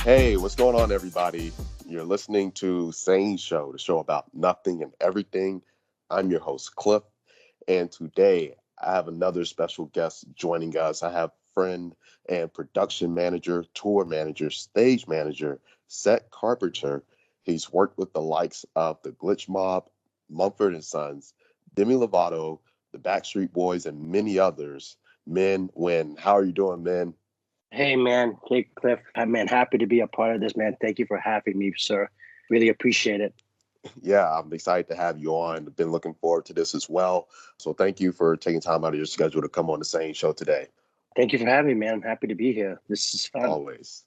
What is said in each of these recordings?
Hey, what's going on, everybody? You're listening to SANE Show, the show about nothing and everything. I'm your host, Cliff, and today I have another special guest joining us. I have friend and production manager, tour manager, stage manager, Set Carpenter. He's worked with the likes of the Glitch Mob, Mumford Sons, Demi Lovato, the Backstreet Boys, and many others. Minh Nguyen, how are you doing, Minh? Hey man, hey Cliff, man, happy to be a part of this, man. Thank you for having me, sir. Really appreciate it. Yeah, I'm excited to have you on. I've been looking forward to this as well. So thank you for taking time out of your schedule to come on the SANE Show today. Thank you for having me, man. I'm happy to be here. This is fun. Always.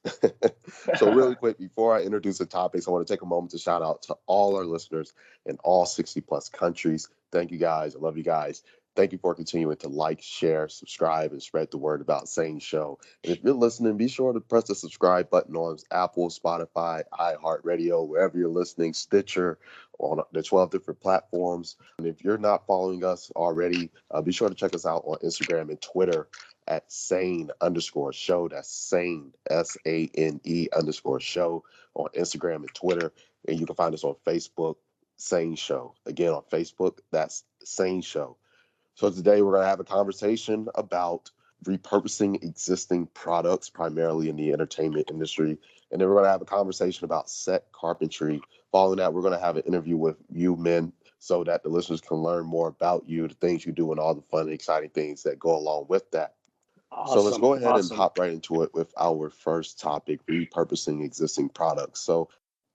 So really quick, before I introduce the topics, I want to take a moment to shout out to all our listeners in all 60 plus countries. Thank you guys. I love you guys. Thank you for continuing to like, share, subscribe, and spread the word about SANE Show. And if you're listening, be sure to press the subscribe button on Apple, Spotify, iHeartRadio, wherever you're listening, Stitcher, on the 12 different platforms. And if you're not following us already, be sure to check us out on Instagram and Twitter at SANE_show. That's SANE, SANE_show on Instagram and Twitter. And you can find us on Facebook, SANE Show. Again, on Facebook, that's SANE Show. So today we're going to have a conversation about repurposing existing products, primarily in the entertainment industry. And then we're going to have a conversation about set carpentry. Following that, we're going to have an interview with you, Minh, so that the listeners can learn more about you, the things you do, and all the fun and exciting things that go along with that. So let's Awesome, go ahead and awesome. hop right into it with our first topic, repurposing existing products. So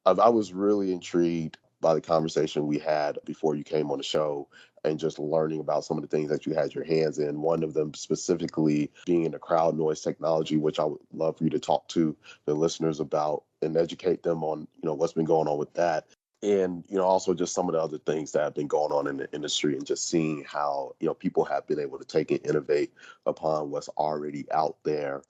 I was really intrigued by the conversation we had before you came on the show and just learning about some of the things that you had your hands in. One of them specifically being in the crowd noise technology, which I would love for you to talk to the listeners about and educate them on, what's been going on with that. And, also just some of the other things that have been going on in the industry and just seeing how, people have been able to take and innovate upon what's already out there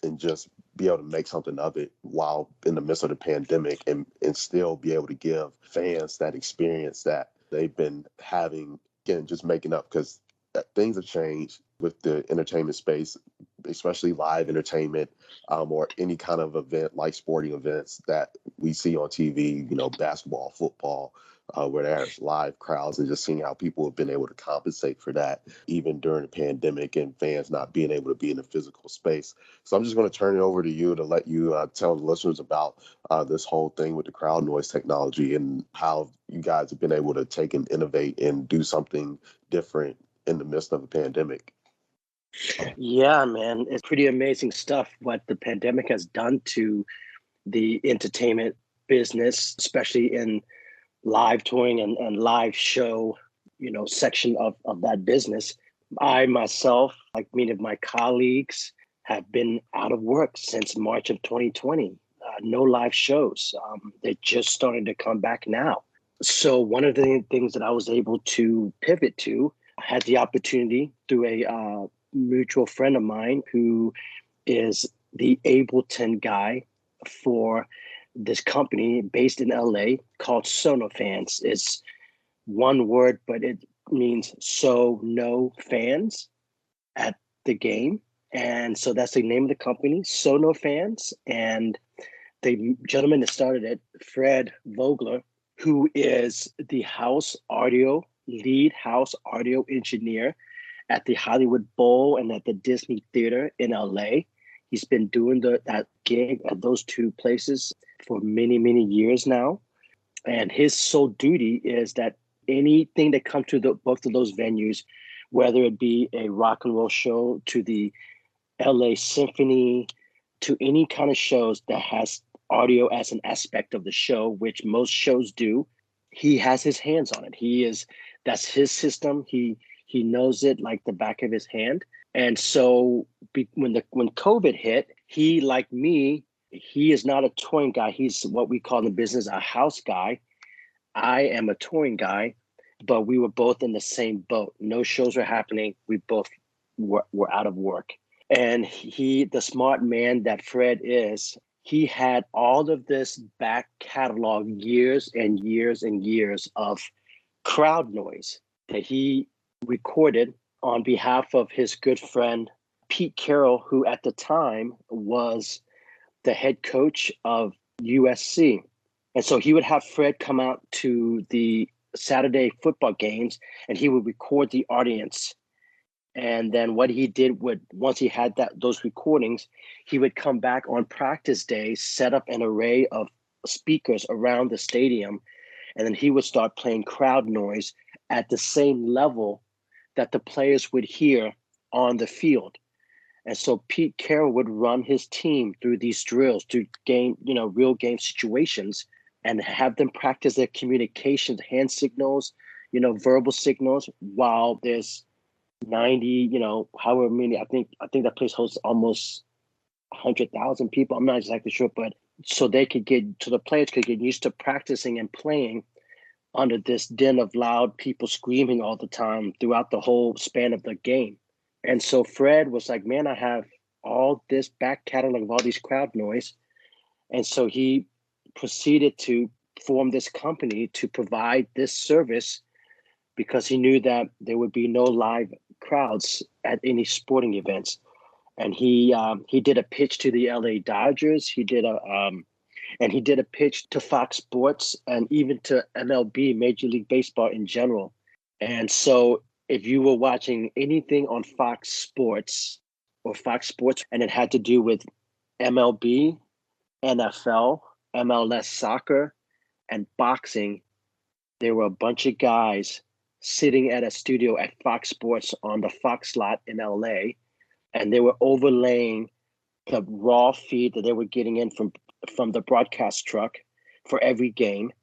and just be able to make something of it while in the midst of the pandemic and still be able to give fans that experience that they've been having, again, just making up because things have changed with the entertainment space, especially live entertainment, or any kind of event like sporting events that we see on TV, basketball, football, where there's live crowds, and just seeing how people have been able to compensate for that, even during the pandemic and fans not being able to be in a physical space. So I'm just going to turn it over to you to let you tell the listeners about this whole thing with the crowd noise technology and how you guys have been able to take and innovate and do something different in the midst of a pandemic. Yeah, man, it's pretty amazing stuff what the pandemic has done to the entertainment business, especially in live touring and live show, section of that business. I myself, like many of my colleagues, have been out of work since March of 2020. No live shows. They're just starting to come back now. So one of the things that I was able to pivot to, I had the opportunity through a mutual friend of mine who is the Ableton guy for this company based in LA called Sonofans. It's one word, but it means so no fans at the game. And so that's the name of the company, Sonofans. And the gentleman that started it, Fred Vogler, who is the lead house audio engineer at the Hollywood Bowl and at the Disney Theater in LA. He's been doing that gig at those two places for many, many years now. And his sole duty is that anything that comes to both of those venues, whether it be a rock and roll show to the LA Symphony, to any kind of shows that has audio as an aspect of the show, which most shows do, he has his hands on it. That's his system. He knows it like the back of his hand. And so when COVID hit, he, like me, he is not a touring guy. He's what we call in the business a house guy. I am a touring guy, but we were both in the same boat. No shows were happening. We both were out of work. And the smart man that Fred is, he had all of this back catalog, years and years and years of crowd noise that he recorded on behalf of his good friend, Pete Carroll, who at the time was the head coach of USC. And so he would have Fred come out to the Saturday football games and he would record the audience. And then what he did once he had those recordings, he would come back on practice day, set up an array of speakers around the stadium, and then he would start playing crowd noise at the same level that the players would hear on the field. And so Pete Carroll would run his team through these drills, through real game situations, and have them practice their communications, hand signals, verbal signals, while there's 90, however many. I think that place hosts almost 100,000 people. I'm not exactly sure, but so the players could get used to practicing and playing under this din of loud people screaming all the time throughout the whole span of the game. And so Fred was like, man, I have all this back catalog of all these crowd noise. And so he proceeded to form this company to provide this service, because he knew that there would be no live crowds at any sporting events. And he did a pitch to the LA Dodgers. He did a pitch to Fox Sports and even to MLB, Major League Baseball in general. And so if you were watching anything on Fox Sports and it had to do with MLB, NFL, MLS soccer, and boxing, there were a bunch of guys sitting at a studio at Fox Sports on the Fox lot in LA, and they were overlaying the raw feed that they were getting in from the broadcast truck for every game.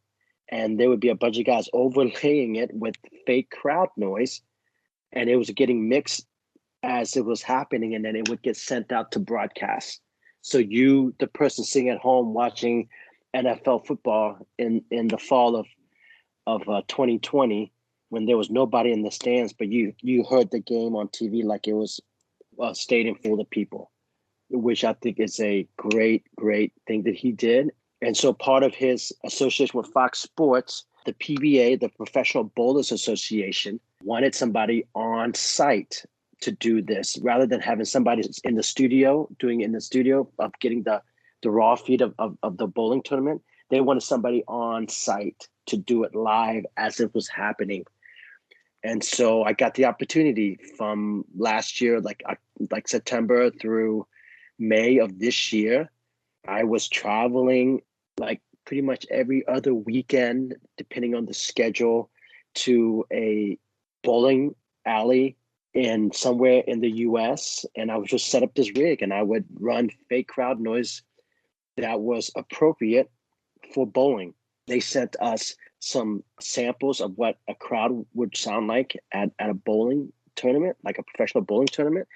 And there would be a bunch of guys overlaying it with fake crowd noise, and it was getting mixed as it was happening, and then it would get sent out to broadcast. So the person sitting at home watching NFL football in the fall of 2020, when there was nobody in the stands, but you heard the game on TV like it was a stadium full of people, which I think is a great, great thing that he did. And so part of his association with Fox Sports, the PBA, the Professional Bowlers Association, wanted somebody on site to do this rather than having somebody in the studio, doing it in the studio of getting the raw feed of the bowling tournament. They wanted somebody on site to do it live as it was happening. And so I got the opportunity from last year, like September through May of this year. I was traveling like pretty much every other weekend, depending on the schedule, to a bowling alley in somewhere in the US. And I would just set up this rig and I would run fake crowd noise that was appropriate for bowling. They sent us some samples of what a crowd would sound like at a bowling tournament, like a professional bowling tournament.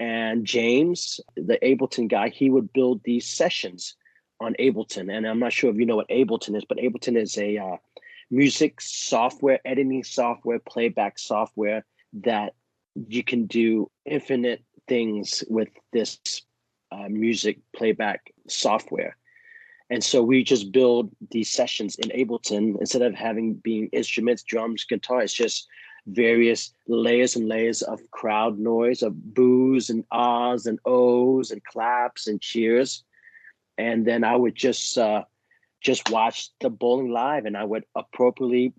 And James, the Ableton guy, he would build these sessions on Ableton. And I'm not sure if you know what Ableton is, but Ableton is a music software, editing software, playback software that you can do infinite things with this music playback software. And so we just build these sessions in Ableton instead of being instruments, drums, guitar. It's just various layers and layers of crowd noise, of boos and ahs and ohs and claps and cheers. And then I would just watch the bowling live, and I would appropriately,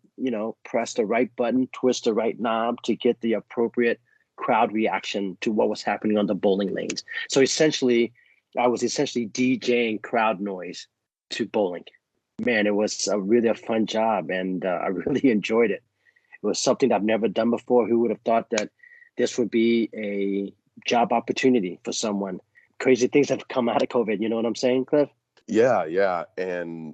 press the right button, twist the right knob to get the appropriate crowd reaction to what was happening on the bowling lanes. So I was essentially DJing crowd noise to bowling. Man, it was really a fun job, and I really enjoyed it. It was something I've never done before. Who would have thought that this would be a job opportunity for someone? Crazy things have come out of COVID. You know what I'm saying, Cliff? Yeah. And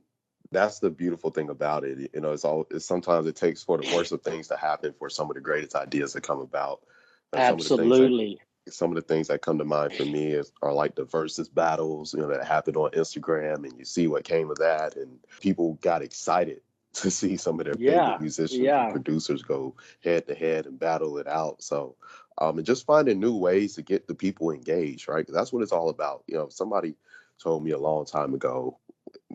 that's the beautiful thing about it. It's sometimes it takes for the worst of things to happen for some of the greatest ideas to come about. Absolutely. Some of the things that come to mind for me are like the versus battles, that happened on Instagram, and you see what came of that, and people got excited to see some of their favorite musicians and producers go head to head and battle it out. So, and just finding new ways to get the people engaged, right? 'Cause that's what it's all about. Somebody told me a long time ago,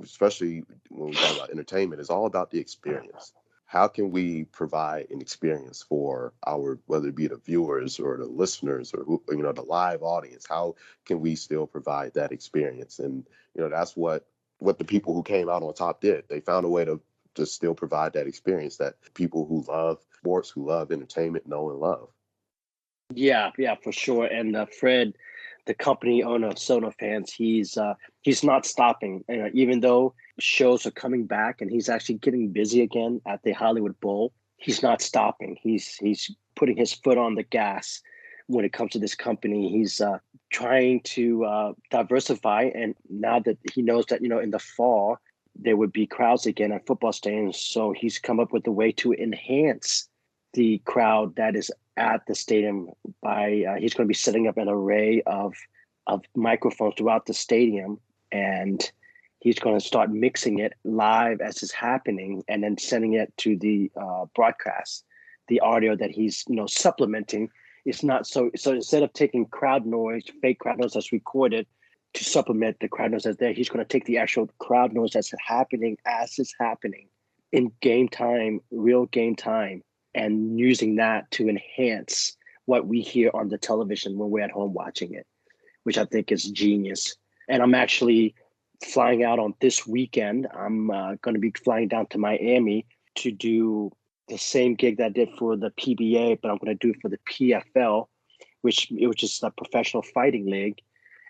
especially when we talk about entertainment, it's all about the experience. how can we provide an experience for our, whether it be the viewers or the listeners or who, the live audience? How can we still provide that experience? And that's what the people who came out on top did. They found a way to still provide that experience that people who love sports, who love entertainment, know and love. Yeah, for sure. And Fred, the company owner of Sono Fans, he's not stopping. Even though shows are coming back and he's actually getting busy again at the Hollywood Bowl, he's not stopping. He's putting his foot on the gas when it comes to this company. He's trying to diversify, and now that he knows that in the fall there would be crowds again at football stadiums, so he's come up with a way to enhance the crowd that is at the stadium by he's going to be setting up an array of microphones throughout the stadium, and he's going to start mixing it live as it's happening and then sending it to the broadcast. The audio that he's supplementing is not so instead of taking crowd noise, fake crowd noise that's recorded to supplement the crowd noise that's there, he's going to take the actual crowd noise that's happening as it's happening in game time, real game time, and using that to enhance what we hear on the television when we're at home watching it, which I think is genius. And I'm actually flying out on this weekend. I'm going to be flying down to Miami to do the same gig that I did for the PBA, but I'm going to do it for the PFL, which is a professional fighting league.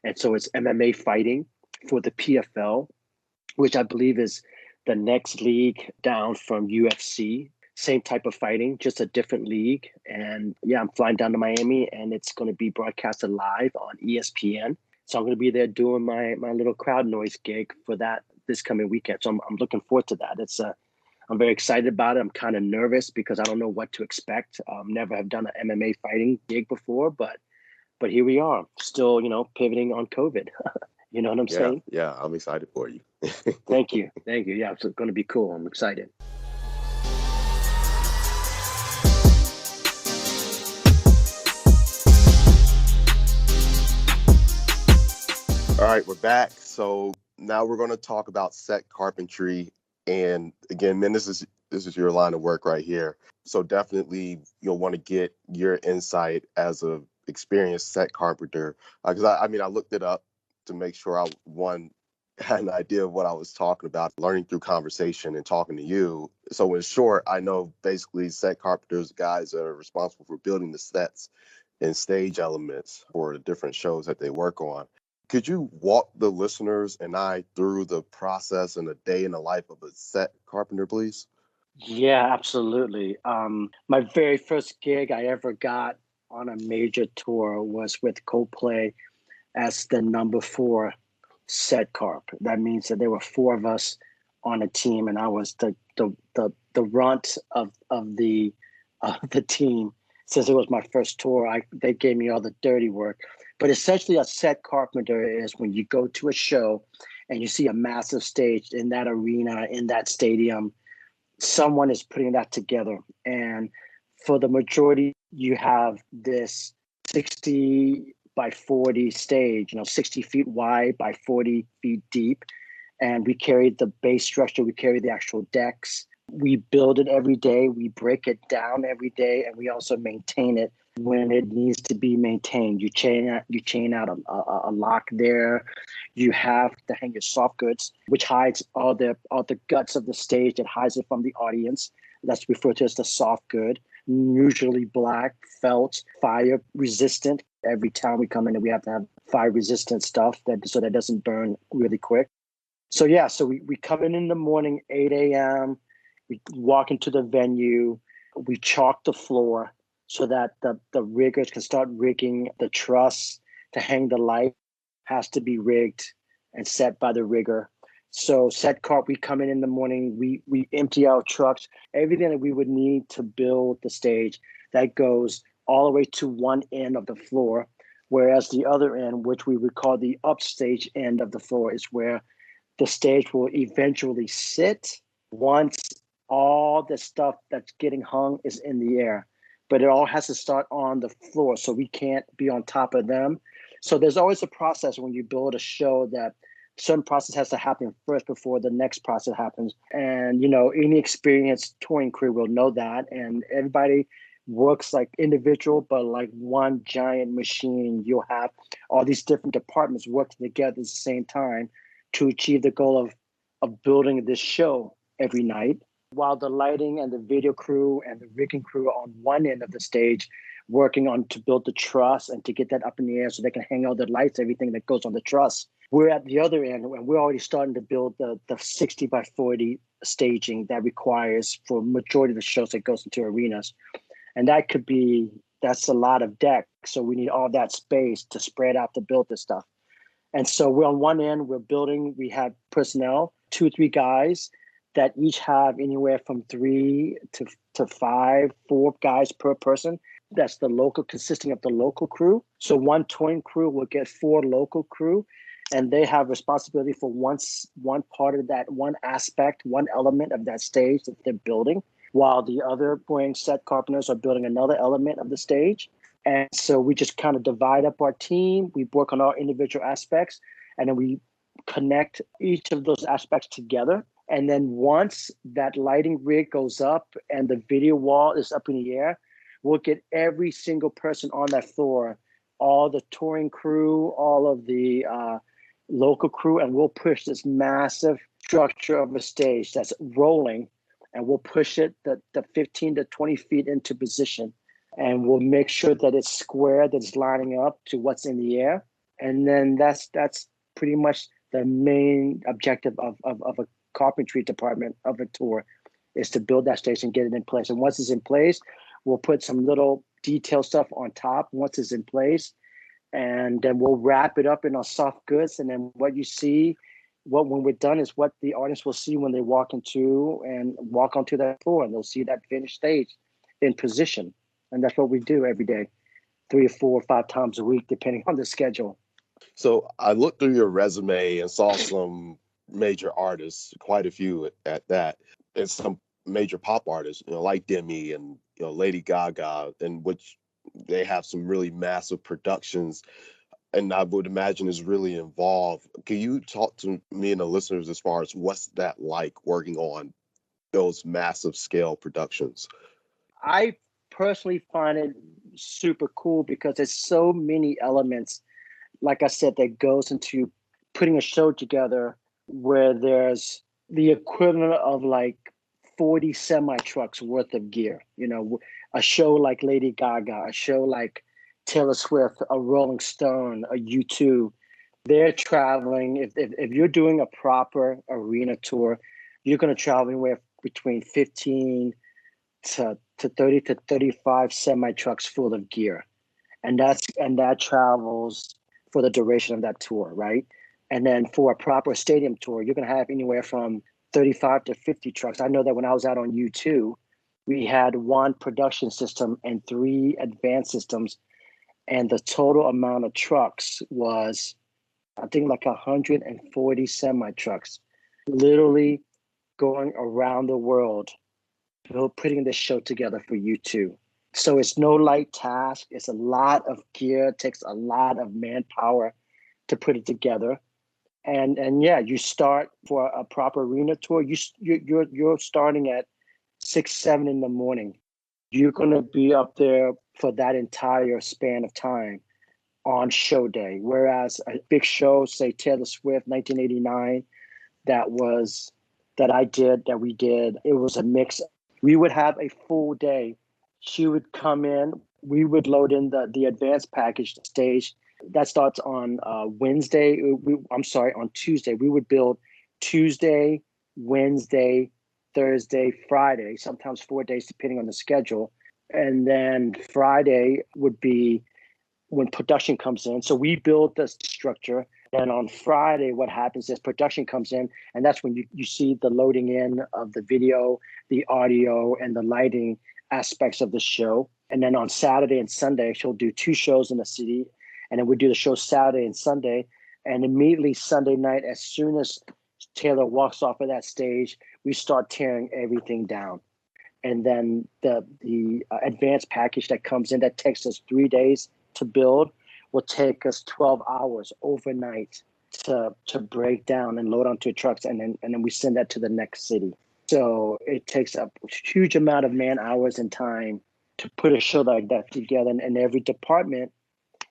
And so it's MMA fighting for the PFL, which I believe is the next league down from UFC. Same type of fighting, just a different league. And yeah, I'm flying down to Miami, and it's going to be broadcasted live on ESPN. So I'm going to be there doing my little crowd noise gig for that this coming weekend. So I'm looking forward to that. I'm very excited about it. I'm kind of nervous because I don't know what to expect. Never have done an MMA fighting gig before, but here we are, still pivoting on COVID. You know what I'm saying? Yeah, I'm excited for you. Thank you. Yeah, it's going to be cool. I'm excited. All right, we're back. So now we're going to talk about set carpentry. And again, man, this is your line of work right here. So definitely you'll want to get your insight as a experienced set carpenter. Because I looked it up to make sure I had an idea of what I was talking about, learning through conversation and talking to you. So in short, I know basically set carpenters, guys that are responsible for building the sets and stage elements for the different shows that they work on. Could you walk the listeners and I through the process and a day in the life of a set carpenter, please? Yeah, absolutely. My very first gig I ever got on a major tour was with Coldplay as the number 4 set carp. That means that there were 4 of us on a team, and I was the runt of the team. Since it was my first tour, they gave me all the dirty work. But essentially, a set carpenter is when you go to a show and you see a massive stage in that arena, in that stadium, someone is putting that together. And for the majority, you have this 60 by 40 stage, 60 feet wide by 40 feet deep. And we carry the base structure, we carry the actual decks. We build it every day, we break it down every day, and we also maintain it when it needs to be maintained. You chain out a lock there. You have to hang your soft goods, which hides all the guts of the stage. It hides it from the audience. That's referred to as the soft good. Usually black, felt, fire resistant. Every time we come in, we have to have fire resistant stuff so that doesn't burn really quick. So we come in the morning, 8 a.m. We walk into the venue. We chalk the floor so that the riggers can start rigging. The truss to hang the light has to be rigged and set by the rigger. So set carp, we come in the morning, we empty our trucks, everything that we would need to build the stage, that goes all the way to one end of the floor, whereas the other end, which we would call the upstage end of the floor, is where the stage will eventually sit once all the stuff that's getting hung is in the air. But it all has to start on the floor, so we can't be on top of them. So there's always a process when you build a show that certain process has to happen first before the next process happens. And, any experienced touring crew will know that. And everybody works like individual, but like one giant machine. You'll have all these different departments working together at the same time to achieve the goal of building this show every night, while the lighting and the video crew and the rigging crew are on one end of the stage working on to build the truss and to get that up in the air so they can hang out the lights, everything that goes on the truss. We're at the other end and we're already starting to build the 60 by 40 staging that requires for majority of the shows that goes into arenas. And that's a lot of deck. So we need all that space to spread out to build this stuff. And so we're on one end, we have personnel, 2 or 3 guys that each have anywhere from 3 to 5, 4 guys per person. That's consisting of the local crew. So one touring crew will get 4 local crew, and they have responsibility for one part of that, one aspect, one element of that stage that they're building, while the other touring set carpenters are building another element of the stage. And so we just kind of divide up our team. We work on our individual aspects, and then we connect each of those aspects together. And then once that lighting rig goes up and the video wall is up in the air, we'll get every single person on that floor, all the touring crew, all of the local crew, and we'll push this massive structure of a stage that's rolling, and we'll push it the 15 to 20 feet into position. And we'll make sure that it's square, that it's lining up to what's in the air. And then that's pretty much the main objective of a carpentry department of a tour, is to build that stage and get it in place. And once it's in place, we'll put some little detail stuff on top once it's in place. And then we'll wrap it up in our soft goods. And then what you see, when we're done, is what the audience will see when they walk onto that floor, and they'll see that finished stage in position. And that's what we do every day, 3 or 4 or 5 times a week, depending on the schedule. So I looked through your resume and saw some major artists, quite a few at that, and some major pop artists, like Demi and Lady Gaga, and which they have some really massive productions, and I would imagine is really involved. Can you talk to me and the listeners as far as what's that like, working on those massive scale productions? I personally find it super cool because there's so many elements, like I said, that goes into putting a show together, where there's the equivalent of like 40 semi trucks worth of gear. A show like Lady Gaga, a show like Taylor Swift, a Rolling Stone, a U2, they're traveling. If you're doing a proper arena tour, you're going to travel anywhere between 15 to 30 to 35 semi trucks full of gear. And that travels for the duration of that tour, right? And then for a proper stadium tour, you're going to have anywhere from 35 to 50 trucks. I know that when I was out on U2, we had 1 production system and 3 advanced systems. And the total amount of trucks was, I think, like 140 semi trucks, literally going around the world, putting this show together for U2. So it's no light task. It's a lot of gear. It takes a lot of manpower to put it together. And yeah, you start for a proper arena tour. You're starting at 6, 7 in the morning. You're going to be up there for that entire span of time on show day. Whereas a big show, say Taylor Swift, 1989, that we did, it was a mix. We would have a full day. She would come in. We would load in the advanced package stage. That starts on Wednesday. On Tuesday. We would build Tuesday, Wednesday, Thursday, Friday, sometimes 4 days, depending on the schedule. And then Friday would be when production comes in. So we build the structure. And on Friday, what happens is production comes in, and that's when you see the loading in of the video, the audio, and the lighting aspects of the show. And then on Saturday and Sunday, she'll do 2 shows in the city. And then we do the show Saturday and Sunday. And immediately Sunday night, as soon as Taylor walks off of that stage, we start tearing everything down. And then the advanced package that comes in that takes us 3 days to build will take us 12 hours overnight to break down and load onto trucks, and then we send that to the next city. So it takes a huge amount of man hours and time to put a show like that together, and every department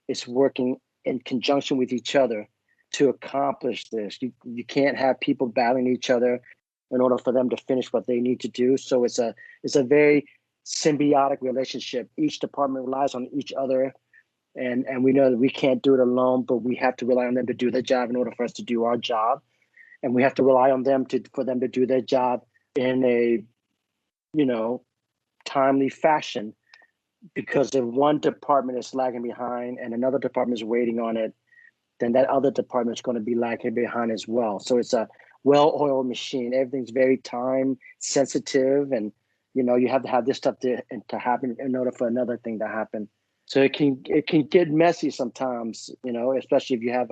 is working in conjunction with each other to accomplish this. You can't have people battling each other in order for them to finish what they need to do. So it's a very symbiotic relationship. Each department relies on each other, and we know that we can't do it alone, but we have to rely on them to do their job in order for us to do our job. And we have to rely on them for them to do their job in a, timely fashion. Because if one department is lagging behind and another department is waiting on it, then that other department is going to be lagging behind as well. So it's a well-oiled machine. Everything's very time sensitive, and you have to have this stuff to happen in order for another thing to happen. So it can get messy sometimes, especially if you have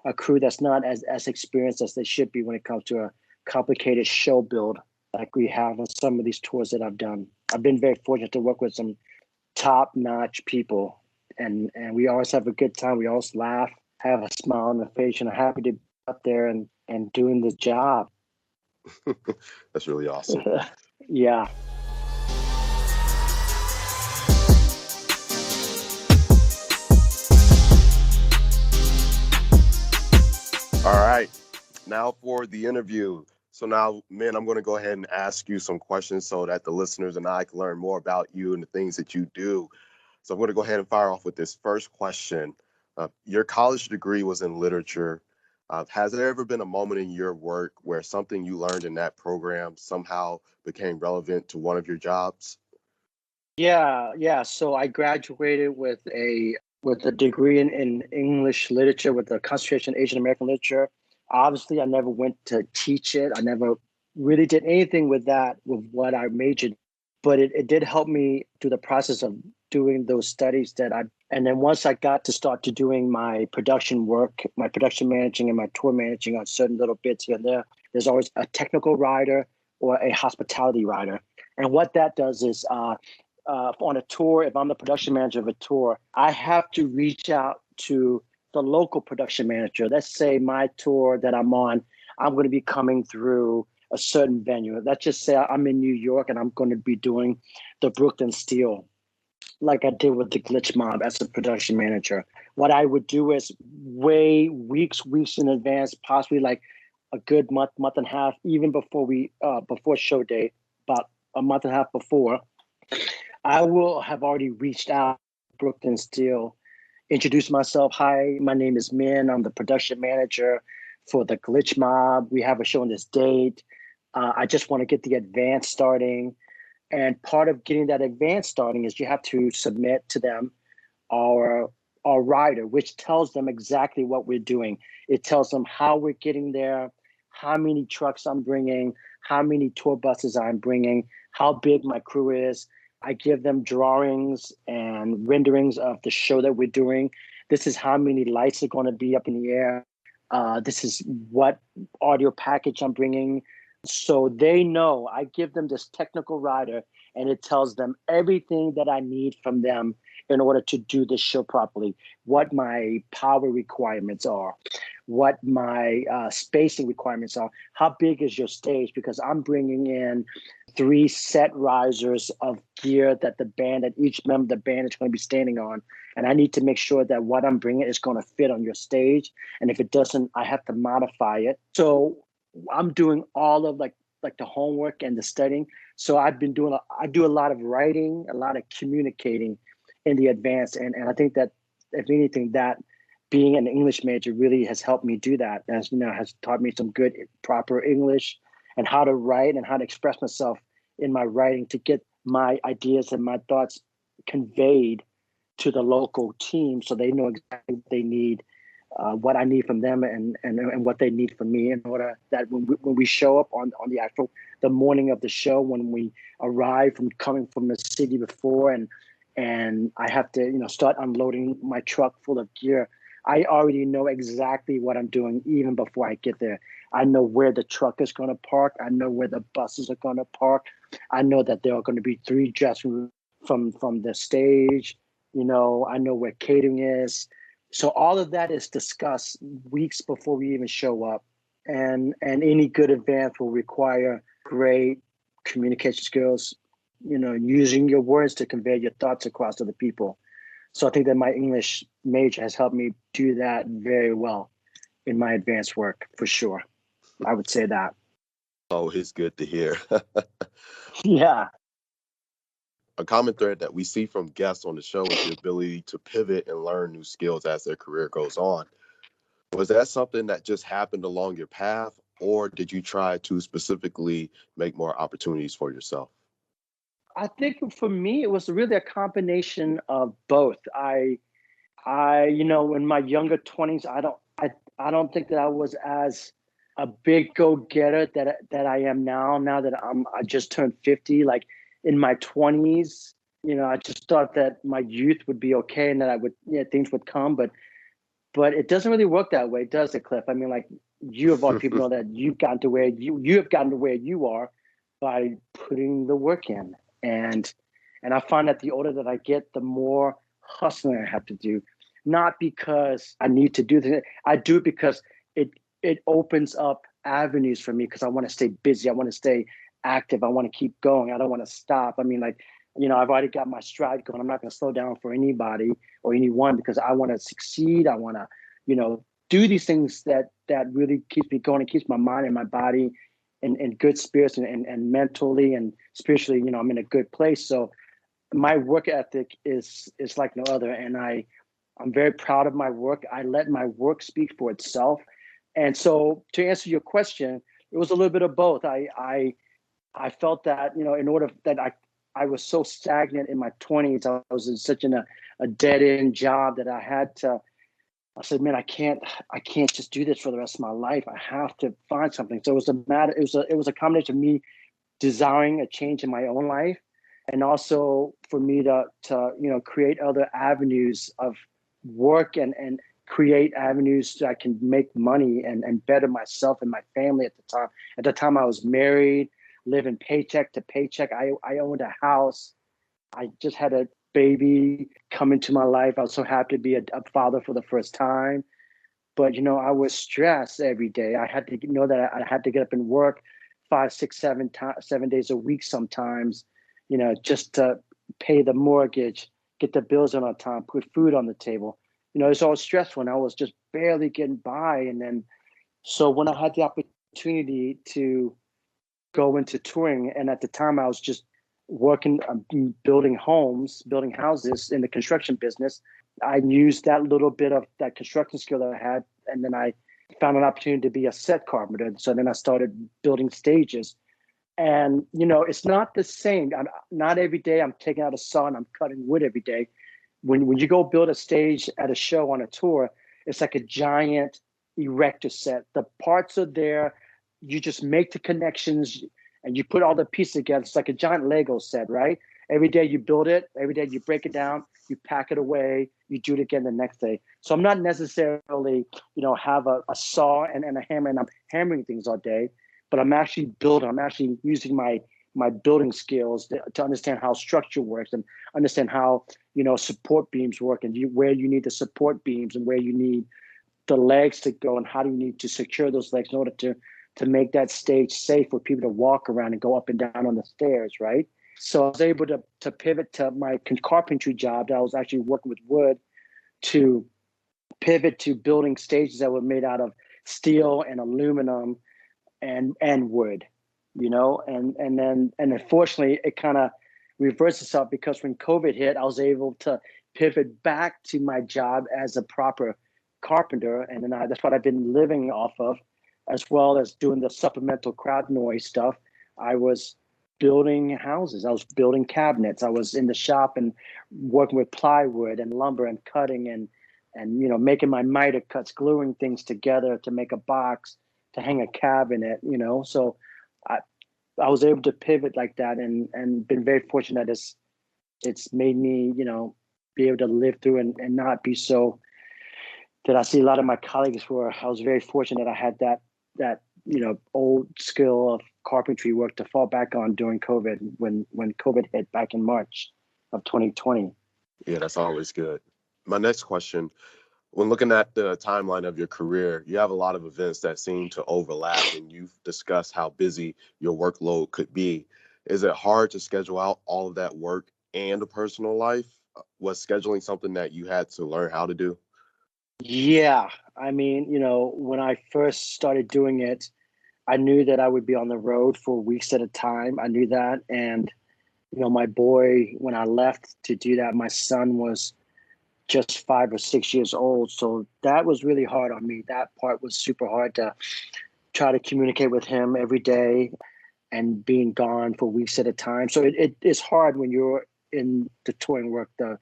a crew that's not as experienced as they should be when it comes to a complicated show build like we have on some of these tours that I've done. I've been very fortunate to work with some top-notch people, and we always have a good time. We always laugh, have a smile on the face, and are happy to be up there and doing the job. That's really awesome. Yeah. All right, now for the interview. So now, Minh, I'm going to go ahead and ask you some questions so that the listeners and I can learn more about you and the things that you do. So I'm going to go ahead and fire off with this first question. Your college degree was in literature. Has there ever been a moment in your work where something you learned in that program somehow became relevant to one of your jobs? Yeah. So I graduated with a degree in English literature with a concentration in Asian American literature. Obviously, I never went to teach it. I never really did anything with what I majored. But it did help me through the process of doing those studies and then once I got to start to doing my production work, my production managing and my tour managing on certain little bits here and there, there's always a technical writer or a hospitality writer. And what that does is on a tour, if I'm the production manager of a tour, I have to reach out to the local production manager. Let's say my tour that I'm on, I'm going to be coming through a certain venue. Let's just say I'm in New York and I'm going to be doing the Brooklyn Steel, like I did with the Glitch Mob as a production manager. What I would do is weeks in advance, possibly like a good month and a half, even before before show day, about a month and a half before, I will have already reached out to Brooklyn Steel, introduced myself. Hi, my name is Minh. I'm the production manager for the Glitch Mob. We have a show on this date. I just want to get the advance starting. And part of getting that advance starting is you have to submit to them our rider, which tells them exactly what we're doing. It tells them how we're getting there, how many trucks I'm bringing, how many tour buses I'm bringing, how big my crew is. I give them drawings and renderings of the show that we're doing. This is how many lights are going to be up in the air. This is what audio package I'm bringing. So they know. I give them this technical rider, and it tells them everything that I need from them in order to do this show properly, what my power requirements are, what my spacing requirements are, how big is your stage, because I'm bringing in 3 set risers of gear that each member of the band is going to be standing on. And I need to make sure that what I'm bringing is going to fit on your stage. And if it doesn't, I have to modify it. So I'm doing all of like the homework and the studying. So I do a lot of writing, a lot of communicating in the advance. And I think that if anything, that being an English major really has helped me do that. As has taught me some good, proper English and how to write and how to express myself in my writing to get my ideas and my thoughts conveyed to the local team so they know exactly what they need, what I need from them and what they need from me in order that when we show up on the morning of the show, when we arrive from coming from the city before and I have to, start unloading my truck full of gear, I already know exactly what I'm doing even before I get there. I know where the truck is going to park. I know where the buses are going to park. I know that there are going to be 3 dressing rooms from the stage. I know where catering is. So all of that is discussed weeks before we even show up. And any good advance will require great communication skills, using your words to convey your thoughts across to the people. So I think that my English major has helped me do that very well in my advanced work, for sure. I would say that. Oh, it's good to hear. Yeah. A common thread that we see from guests on the show is the ability to pivot and learn new skills as their career goes on. Was that something that just happened along your path, or did you try to specifically make more opportunities for yourself? I think for me, it was really a combination of both. In my younger 20s, I don't think that I was as a big go-getter that I am now. Now that I just turned 50, like in my 20s, I just thought that my youth would be okay and that things would come, but it doesn't really work that way, does it, Cliff? I mean, like, you of all people know that you've gotten to where you have gotten to where you are by putting the work in. And I find that the older that I get, the more hustling I have to do. Not because I need to do this. I do it because it opens up avenues for me, because I want to stay busy. I want to stay active. I want to keep going. I don't want to stop. I mean, like, I've already got my stride going. I'm not going to slow down for anybody or anyone, because I want to succeed. I want to, do these things that really keeps me going and keeps my mind and my body in good spirits and mentally and spiritually, I'm in a good place. So my work ethic is like no other. And I'm very proud of my work. I let my work speak for itself. And so to answer your question, it was a little bit of both. I felt that, in order that I was so stagnant in my 20s. I was in such a dead end job that I said, man, I can't just do this for the rest of my life. I have to find something. So it was a combination of me desiring a change in my own life, and also for me to create other avenues of work and create avenues so I can make money and better myself and my family at the time. At the time I was married, living paycheck to paycheck. I owned a house. I just had a baby come into my life. I was so happy to be a father for the first time. But, I was stressed every day. I had to know that I had to get up and work 5, 6, 7 days a week sometimes, just to pay the mortgage, get the bills on time, put food on the table. It's all stressful, and I was just barely getting by. And then, so when I had the opportunity to go into touring, and at the time I was just working, building houses in the construction business, I used that little bit of that construction skill that I had, and then I found an opportunity to be a set carpenter. So then I started building stages. And, it's not the same. Not every day I'm taking out a saw and I'm cutting wood every day. When you go build a stage at a show on a tour, it's like a giant erector set. The parts are there. You just make the connections and you put all the pieces together. It's like a giant Lego set, right? Every day you build it. Every day you break it down. You pack it away. You do it again the next day. So I'm not necessarily, have a saw and a hammer and I'm hammering things all day, but I'm actually building. I'm actually using my building skills to understand how structure works and understand how, support beams work and where you need the support beams and where you need the legs to go and how do you need to secure those legs in order to make that stage safe for people to walk around and go up and down on the stairs, right? So I was able to pivot to my carpentry job that I was actually working with wood, to pivot to building stages that were made out of steel and aluminum and wood, and then unfortunately it kind of reversed itself, because when COVID hit, I was able to pivot back to my job as a proper carpenter, and then that's what I've been living off of, as well as doing the supplemental crowd noise stuff. I was building houses. I was building cabinets. I was in the shop and working with plywood and lumber and cutting and making my miter cuts, gluing things together to make a box, to hang a cabinet, So I was able to pivot like that and been very fortunate that it's made me, be able to live through and not be so, that I see a lot of my colleagues where I was very fortunate that I had that old skill of carpentry work to fall back on during COVID, when COVID hit back in March of 2020. Yeah, that's always good. My next question, When looking at the timeline of your career, you have a lot of events that seem to overlap, and you've discussed how busy your workload could be. Is it hard to schedule out all of that work and a personal life? Was scheduling something that you had to learn how to do? Yeah. I mean, when I first started doing it, I knew that I would be on the road for weeks at a time. I knew that. And, my boy, when I left to do that, my son was just 5 or 6 years old. So that was really hard on me. That part was super hard to try to communicate with him every day and being gone for weeks at a time. So it is hard when you're in the touring work, the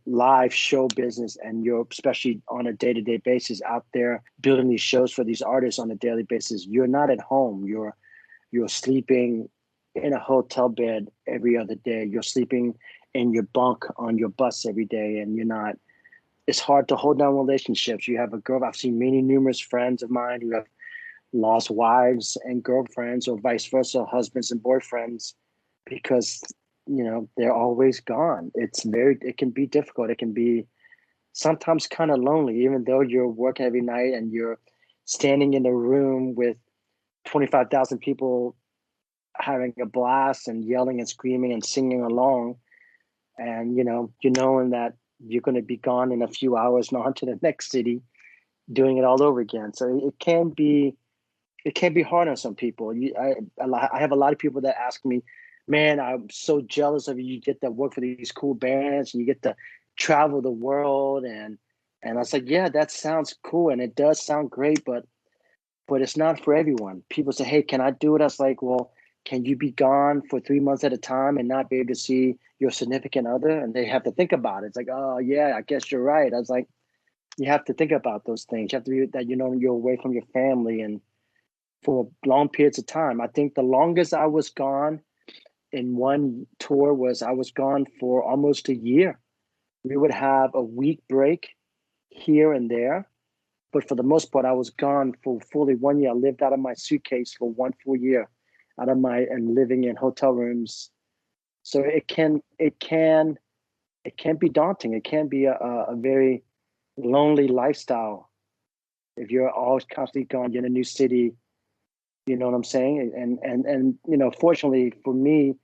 live show business, and you're especially on a day-to-day basis out there building these shows for these artists on a daily basis. You're not at home. You're sleeping in a hotel bed every other day. You're sleeping in your bunk on your bus every day, and you're not. It's hard to hold down relationships. You have a girl. I've seen many numerous friends of mine who have lost wives and girlfriends, or vice versa, husbands and boyfriends, because they're always gone. It can be difficult. It can be sometimes kind of lonely, even though you're working every night and you're standing in a room with 25,000 people having a blast and yelling and screaming and singing along. And, you're knowing that you're going to be gone in a few hours and on to the next city doing it all over again. So it can be hard on some people. I have a lot of people that ask me, man, I'm so jealous of you. You get to work for these cool bands and you get to travel the world. And I was like, yeah, that sounds cool. And it does sound great, but it's not for everyone. People say, hey, can I do it? I was like, well, can you be gone for 3 months at a time and not be able to see your significant other? And they have to think about it. It's like, oh, yeah, I guess you're right. I was like, you have to think about those things. You have to be that, you're away from your family and for long periods of time. I think the longest I was gone in one tour was I was gone for almost a year. We would have a week break here and there, but for the most part, I was gone for fully 1 year. I lived out of my suitcase for one full year, and living in hotel rooms. So it can be daunting. It can be a very lonely lifestyle if you're always constantly gone. You're in a new city. You know what I'm saying? And fortunately for me,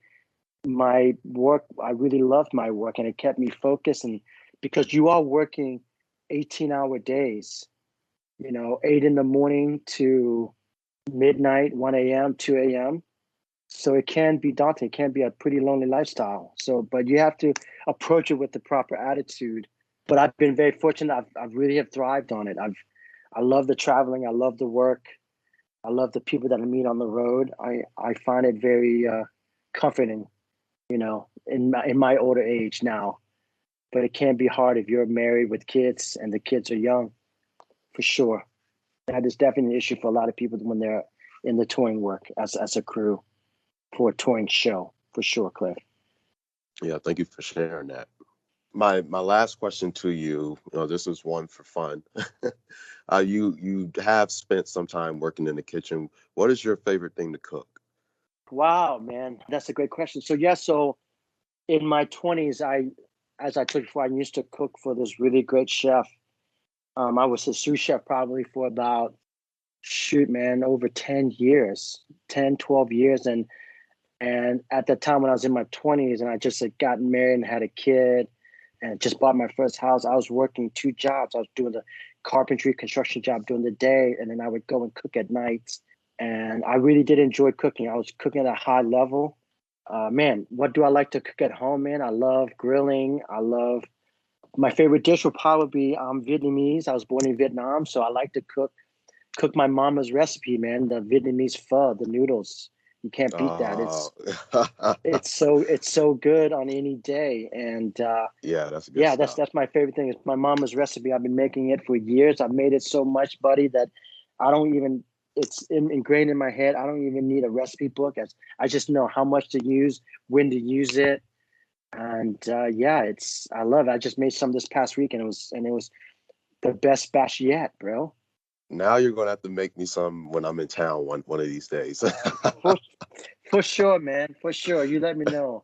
my work, I really loved my work, and it kept me focused. And because you are working 18-hour days, 8 in the morning to midnight, 1 a.m., 2 a.m. So it can be daunting. It can be a pretty lonely lifestyle. So, but you have to approach it with the proper attitude. But I've been very fortunate. I really have thrived on it. I love the traveling. I love the work. I love the people that I meet on the road. I find it very comforting, in my older age now. But it can be hard if you're married with kids and the kids are young, for sure. That is definitely an issue for a lot of people when they're in the touring work as a crew for a touring show, for sure, Cliff. Yeah, thank you for sharing that. My last question to you, this is one for fun. You have spent some time working in the kitchen. What is your favorite thing to cook? Wow, man, that's a great question. So yeah, so in my 20s, as I told you before, I used to cook for this really great chef. I was a sous chef probably for about, shoot, man, over 10 years, 10, 12 years. And at the time when I was in my 20s and I just had gotten married and had a kid and just bought my first house, I was working two jobs. I was doing the carpentry construction job during the day, and then I would go and cook at night. And I really did enjoy cooking. I was cooking at a high level. Man, what do I like to cook at home, man? I love grilling. My favorite dish will probably be Vietnamese. I was born in Vietnam, so I like to cook my mama's recipe, man. The Vietnamese pho, the noodles. You can't beat that. Uh, It's so good on any day. And yeah, that's good yeah, that's stuff. that's my favorite thing. It's my mama's recipe. I've been making it for years. I've made it so much, buddy, that I don't even. It's ingrained in my head. I don't even need a recipe book. I just know how much to use, when to use it, and yeah, I love it. I just made some this past week, and it was the best batch yet, bro. Now you're gonna have to make me some when I'm in town one of these days. For for sure, man. For sure. You let me know.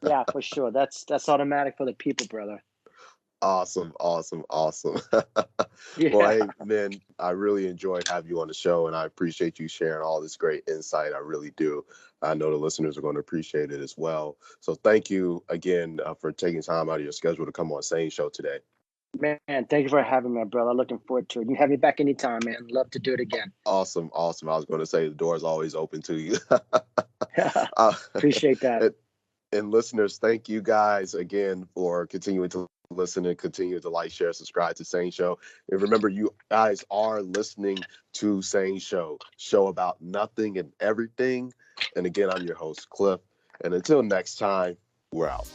Yeah, for sure. That's automatic for the people, brother. Awesome, awesome, awesome. Well, Yeah, hey, man, I really enjoyed having you on the show, and I appreciate you sharing all this great insight. I really do. I know the listeners are going to appreciate it as well. So thank you again for taking time out of your schedule to come on SANE Show today. man. Thank you for having me, brother. Looking forward to it. You can have me back anytime, man. Love to do it again. Awesome, awesome. I was going to say the door is always open to you. uh, Appreciate that. and, and listeners, thank you guys again for continuing to listen and continue to like, share, subscribe to SANE Show. And remember, you guys are listening to SANE show about nothing and everything. And again, I'm your host, Cliff. And until next time, we're out.